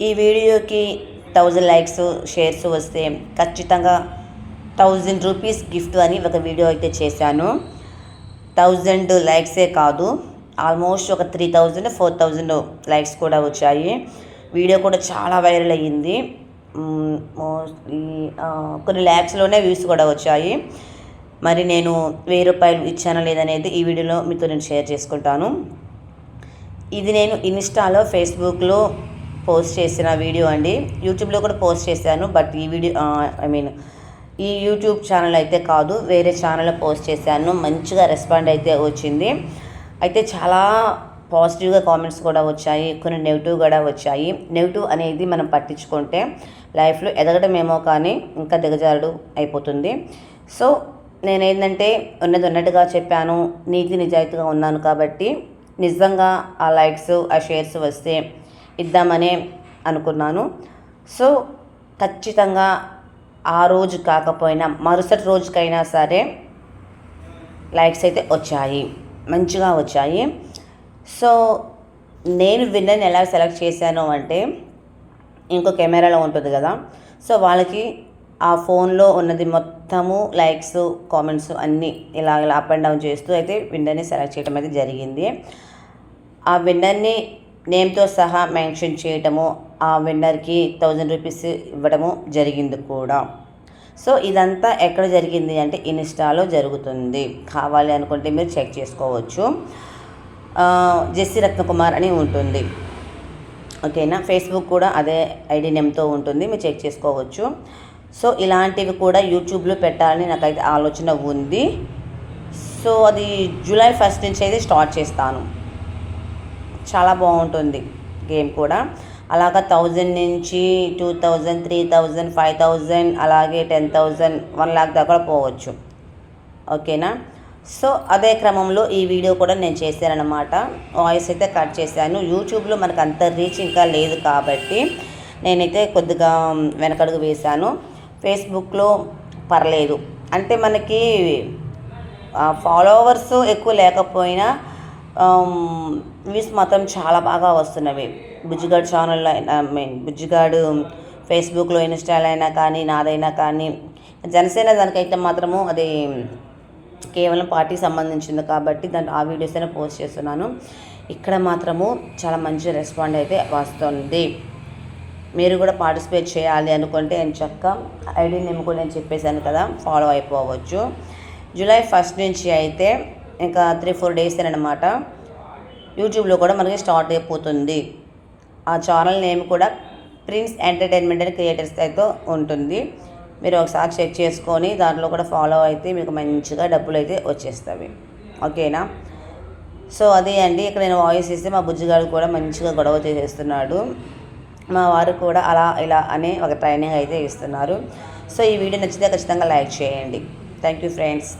ఈ వీడియోకి 1000 likes shares వస్తే ఖచ్చితంగా 1000 రూపీస్ గిఫ్ట్ అని ఒక వీడియో అయితే చేశాను. 1000 లైక్సే కాదు, ఆల్మోస్ట్ ఒక 3000 4000 లైక్స్ కూడా వచ్చాయి. వీడియో కూడా చాలా వైరల్ అయ్యింది. మోస్ట్లీ కొన్ని ల్యాక్స్లోనే వ్యూస్ కూడా వచ్చాయి. మరి నేను 1000 రూపాయలు ఇచ్చానా లేదనేది ఈ వీడియోలో మీతో నేను షేర్ చేసుకుంటాను. ఇది నేను ఇన్స్టాలో, ఫేస్బుక్లో పోస్ట్ చేసిన వీడియో అండి. యూట్యూబ్లో కూడా పోస్ట్ చేశాను, బట్ ఈ వీడియో ఈ యూట్యూబ్ ఛానల్ అయితే కాదు, వేరే ఛానల్లో పోస్ట్ చేశాను. మంచిగా రెస్పాండ్ అయితే వచ్చింది. అయితే చాలా పాజిటివ్గా కామెంట్స్ కూడా వచ్చాయి, కొన్ని నెగిటివ్ కూడా వచ్చాయి. నెగిటివ్ అనేది మనం పట్టించుకుంటే లైఫ్లో ఎదగడమేమో కానీ ఇంకా దిగజారుడు అయిపోతుంది. సో నేనేంటంటే ఉన్నది ఉన్నట్టుగా చెప్పాను, నీతి నిజాయితీగా ఉన్నాను కాబట్టి నిజంగా ఆ లైక్స్ ఆ షేర్స్ వస్తే ఇద్దామనే అనుకున్నాను. సో ఖచ్చితంగా ఆ రోజు కాకపోయినా మరుసటి రోజుకైనా సరే లైక్స్ అయితే వచ్చాయి, మంచిగా వచ్చాయి. సో నేను విన్నర్ని ఎలా సెలెక్ట్ చేశాను అంటే, ఇంకో కెమెరాలో ఉంటుంది కదా, సో వాళ్ళకి ఆ ఫోన్లో ఉన్నది మొత్తము లైక్స్ కామెంట్స్ అన్నీ ఇలా అప్ అండ్ డౌన్ చేస్తూ అయితే విన్నర్ని సెలెక్ట్ చేయడం అయితే జరిగింది. ఆ విన్నర్ని నేమ్తో సహా మెన్షన్ చేయటము, ఆ విన్నర్కి 1000 రూపీస్ ఇవ్వడము జరిగింది కూడా. సో ఇదంతా ఎక్కడ జరిగింది అంటే ఇన్స్టాలో జరుగుతుంది. కావాలి అనుకుంటే మీరు చెక్ చేసుకోవచ్చు. జెస్సీ రత్నకుమార్ అని ఉంటుంది, ఓకేనా. ఫేస్బుక్ కూడా అదే ఐడి నేమ్తో ఉంటుంది, మీరు చెక్ చేసుకోవచ్చు. సో ఇలాంటివి కూడా యూట్యూబ్లో పెట్టాలని నాకైతే ఆలోచన ఉంది. సో అది జూలై 1 నుంచి అయితే స్టార్ట్ చేస్తాను. చాలా బాగుంటుంది గేమ్ కూడా. అలాగా 1000 నుంచి 2000, 3000, 5000, అలాగే 10,000, 1 lakh దాకా పోవచ్చు, ఓకేనా. సో అదే క్రమంలో ఈ వీడియో కూడా నేను చేశానన్నమాట. వాయిస్ అయితే కట్ చేశాను. యూట్యూబ్లో మనకు అంత రీచ్ ఇంకా లేదు కాబట్టి నేనైతే కొద్దిగా వెనకడుగు వేశాను. ఫేస్బుక్లో పర్లేదు, అంటే మనకి ఫాలోవర్స్ ఎక్కువ లేకపోయినా వ్యూస్ మాత్రం చాలా బాగా వస్తున్నవి. బుజ్జిగాడు ఛానల్లో అయినా, బుజ్జిగాడు ఫేస్బుక్లో, ఇన్స్టాలో అయినా కానీ, నాదైనా కానీ, జనసేన దానికైతే మాత్రము అది కేవలం పార్టీకి సంబంధించింది కాబట్టి దాంట్లో ఆ వీడియోస్ అయినా పోస్ట్ చేస్తున్నాను. ఇక్కడ మాత్రము చాలా మంచి రెస్పాండ్ అయితే వస్తుంది. మీరు కూడా పార్టిసిపేట్ చేయాలి అనుకుంటే నేను చక్కగా ఐడి నేమ్ కూడా నేను చెప్పేశాను కదా, ఫాలో అయిపోవచ్చు. జూలై 1 నుంచి అయితే ఇంకా 3-4 డేస్ అనమాట. యూట్యూబ్లో కూడా మనకి స్టార్ట్ అయిపోతుంది. ఆ ఛానల్ నేమ్ కూడా ప్రిన్స్ ఎంటర్టైన్మెంట్ అండ్ క్రియేటర్స్ అయితే ఉంటుంది. మీరు ఒకసారి చెక్ చేసుకొని దాంట్లో కూడా ఫాలో అయితే మీకు మంచిగా డబ్బులు అయితే వచ్చేస్తాయి, ఓకేనా. సో అదే అండి, ఇక్కడ నేను వాయిస్ ఇస్తే మా బుజ్జిగాడు కూడా మంచిగా గొడవ చేసేస్తున్నాడు. మా వారు కూడా అలా ఇలా అనే ఒక ట్రైనింగ్ అయితే ఇస్తున్నారు. సో ఈ వీడియో నచ్చితే ఖచ్చితంగా లైక్ చేయండి. Thank you friends.